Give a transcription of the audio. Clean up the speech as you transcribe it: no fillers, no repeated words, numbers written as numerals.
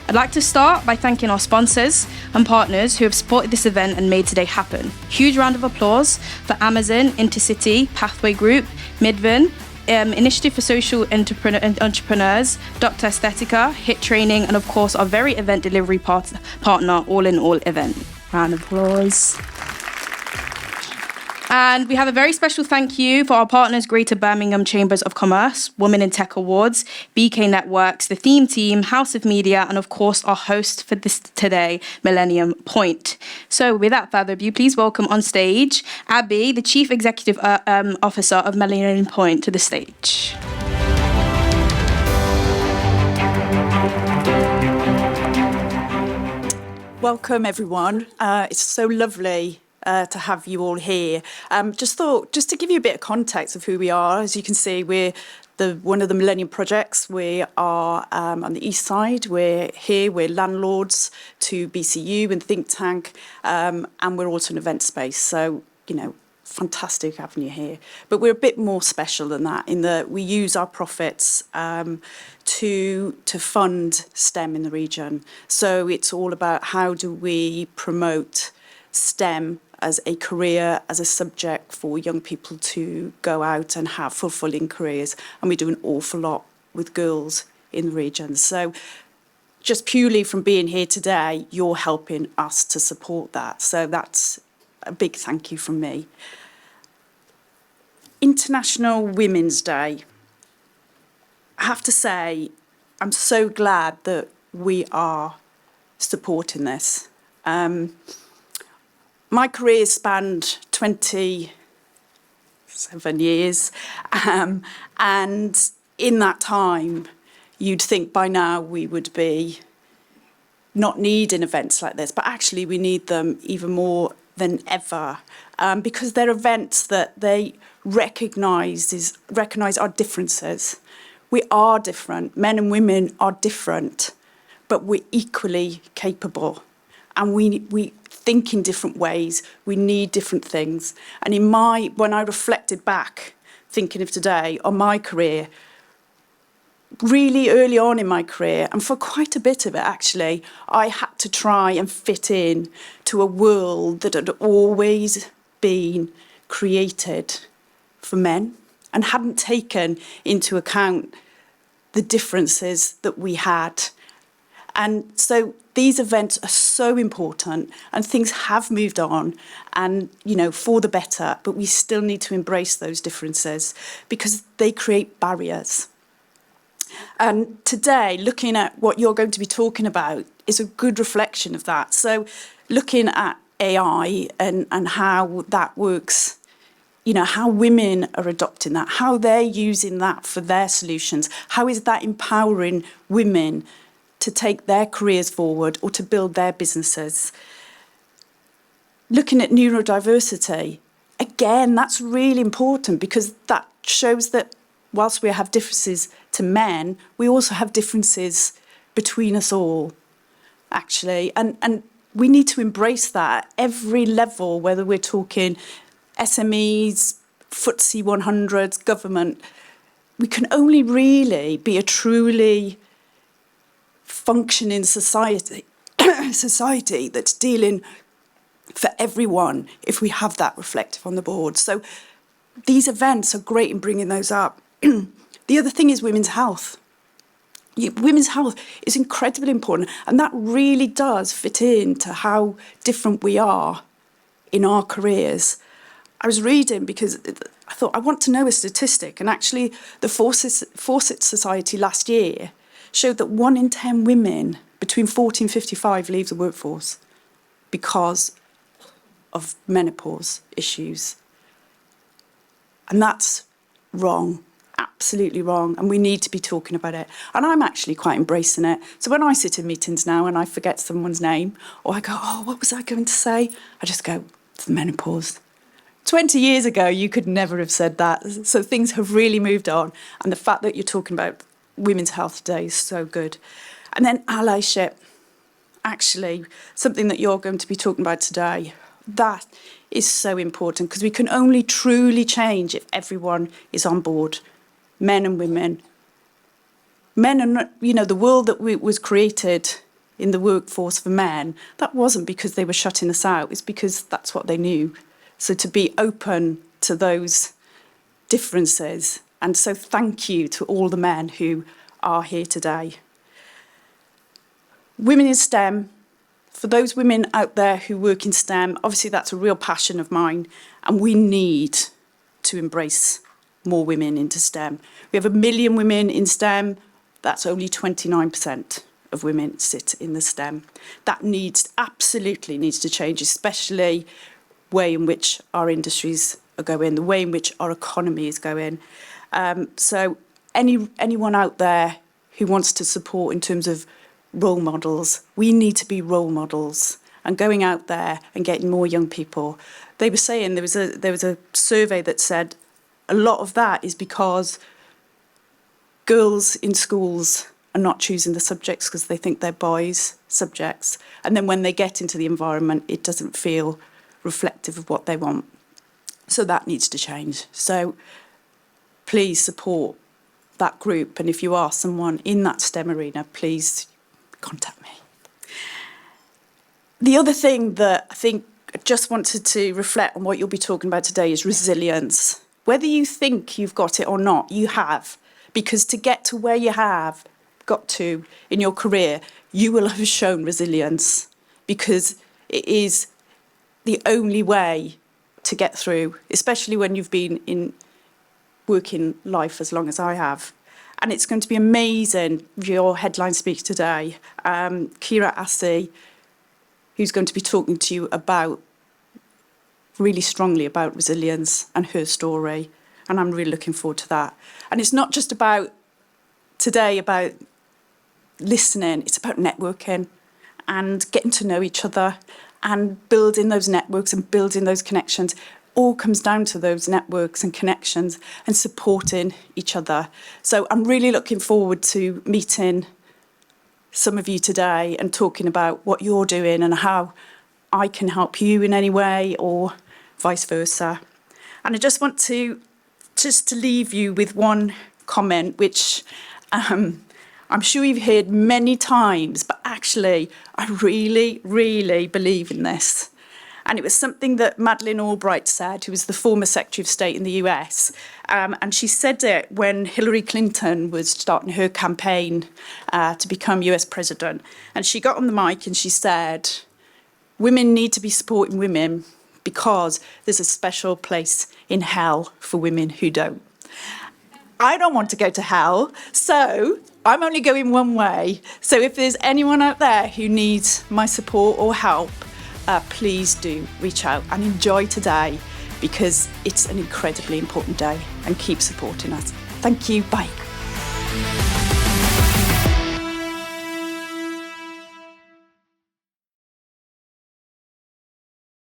I'd like to start by thanking our sponsors and partners who have supported this event and made today happen. Huge round of applause for Amazon, Intercity, Pathway Group, Midvan, Initiative for Social Entrepreneurs, Dr. Aesthetica, HIT Training, and of course our very event delivery partner, All in All Event. Round of applause. And we have a very special thank you for our partners, Greater Birmingham Chambers of Commerce, Women in Tech Awards, BK Networks, the Theme Team, House of Media, and of course our host for this today, Millennium Point. So without further ado, please welcome on stage Abbie, the Chief Executive Officer of Millennium Point, to the stage. Welcome everyone. It's so lovely to have you all here. Just to give you a bit of context of who we are, as you can see, we're one of the Millennium Projects. We are on the east side. We're here, we're landlords to BCU and Think Tank, and we're also an event space. So, fantastic having you here. But we're a bit more special than that in that we use our profits to fund STEM in the region. So it's all about how do we promote STEM as a career, as a subject for young people to go out and have fulfilling careers. And we do an awful lot with girls in the region. So just purely from being here today, you're helping us to support that. So that's a big thank you from me. International Women's Day. I have to say, I'm so glad that we are supporting this. My career spanned 27 years, and in that time, you'd think by now we would be not needing events like this, but actually we need them even more than ever, because they're events that they recognise our differences. We are different. Men and women are different, but we're equally capable, and we think in different ways. We need different things. And when I reflected back, thinking of today, on my career, really early on in my career, and for quite a bit of it actually, I had to try and fit in to a world that had always been created for men and hadn't taken into account the differences that we had. And so these events are so important, and things have moved on and, for the better, but we still need to embrace those differences because they create barriers. And today, looking at what you're going to be talking about is a good reflection of that. So looking at AI and how that works, how women are adopting that, how they're using that for their solutions, how is that empowering women to take their careers forward or to build their businesses. Looking at neurodiversity, again, that's really important because that shows that whilst we have differences to men, we also have differences between us all, actually. And we need to embrace that at every level, whether we're talking SMEs, FTSE 100s, government. We can only really be a truly functioning society that's dealing for everyone if we have that reflective on the board. So these events are great in bringing those up. The other thing is women's health. Women's health is incredibly important, and that really does fit into how different we are in our careers. I was reading because I thought I want to know a statistic, and actually the Fawcett Society last year showed that 1 in 10 women between 40 and 55 leave the workforce because of menopause issues. And that's wrong, absolutely wrong, and we need to be talking about it. And I'm actually quite embracing it. So when I sit in meetings now and I forget someone's name, or I go, oh, what was I going to say? I just go, it's the menopause. 20 years ago, you could never have said that. So things have really moved on. And the fact that you're talking about women's health today is so good. And then allyship, actually, something that you're going to be talking about today, that is so important because we can only truly change if everyone is on board, men and women. Men are not, the world that was created in the workforce for men, that wasn't because they were shutting us out, it's because that's what they knew. So to be open to those differences. And so thank you to all the men who are here today. Women in STEM, for those women out there who work in STEM, obviously that's a real passion of mine, and we need to embrace more women into STEM. We have 1 million women in STEM, that's only 29% of women sit in the STEM. That absolutely needs to change, especially the way in which our industries are going, the way in which our economy is going. So anyone out there who wants to support in terms of role models, we need to be role models and going out there and getting more young people. They were saying there was a survey that said a lot of that is because girls in schools are not choosing the subjects because they think they're boys' subjects. And then when they get into the environment, it doesn't feel reflective of what they want. So that needs to change. So please support that group. And if you are someone in that STEM arena, please contact me. The other thing that I think I just wanted to reflect on what you'll be talking about today is resilience. Whether you think you've got it or not, you have. Because to get to where you have got to in your career, you will have shown resilience, because it is the only way to get through, especially when you've been in working life as long as I have. And it's going to be amazing, your headline speaker today, Kira Assi, who's going to be talking to you about, really strongly about resilience and her story. And I'm really looking forward to that. And it's not just about today, about listening, it's about networking and getting to know each other and building those networks and building those connections. All comes down to those networks and connections and supporting each other. So I'm really looking forward to meeting some of you today and talking about what you're doing and how I can help you in any way, or vice versa. And I just want to leave you with one comment, which I'm sure you've heard many times, but actually I really, really believe in this. And it was something that Madeleine Albright said, who was the former Secretary of State in the US. And she said it when Hillary Clinton was starting her campaign to become US president. And she got on the mic and she said, women need to be supporting women because there's a special place in hell for women who don't. I don't want to go to hell, so I'm only going one way. So if there's anyone out there who needs my support or help, please do reach out and enjoy today, because it's an incredibly important day, and keep supporting us. Thank you. Bye.